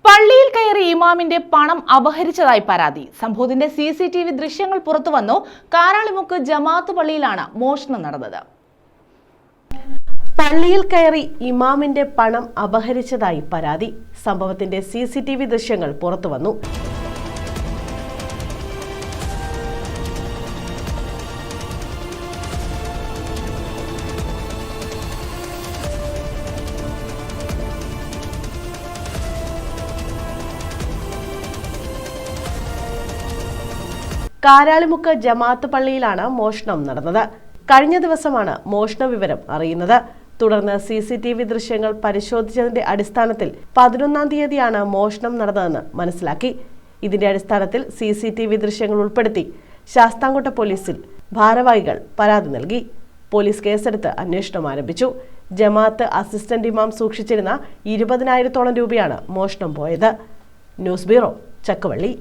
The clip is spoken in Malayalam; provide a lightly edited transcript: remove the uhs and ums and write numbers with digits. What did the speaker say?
പള്ളിയിൽ കയറി ഇമാമിന്റെ പണം അപഹരിച്ചതായി പരാതി. സംഭവത്തിന്റെ CCTV ദൃശ്യങ്ങൾ പുറത്തുവന്നു. കാരാളിമുക്ക് ജമാഅത്ത് പള്ളിയിലാണ് മോഷണം നടന്നത്. പള്ളിയിൽ കയറി ഇമാമിന്റെ പണം അപഹരിച്ചതായി പരാതി. സംഭവത്തിന്റെ CCTV ദൃശ്യങ്ങൾ പുറത്തുവന്നു. കാരാളിമുക്ക് ജമാഅത്ത് പള്ളിയിലാണ് മോഷണം നടന്നത്. കഴിഞ്ഞ ദിവസമാണ് മോഷണ വിവരം അറിയുന്നത്. തുടർന്ന് CCTV ദൃശ്യങ്ങൾ പരിശോധിച്ചതിന്റെ അടിസ്ഥാനത്തിൽ 11-ാം തീയതിയാണ് മോഷണം നടന്നതെന്ന് മനസ്സിലാക്കി. ഇതിന്റെ അടിസ്ഥാനത്തിൽ CCTV ദൃശ്യങ്ങൾ ഉൾപ്പെടുത്തി ശാസ്താംകോട്ട പോലീസിൽ ഭാരവാഹികൾ പരാതി നൽകി. പോലീസ് കേസെടുത്ത് അന്വേഷണം ആരംഭിച്ചു. ജമാഅത്ത് അസിസ്റ്റന്റ് ഇമാം സൂക്ഷിച്ചിരുന്ന 20,000-ഓളം രൂപയാണ് മോഷണം പോയത്. News bureau, Chakkuvalli.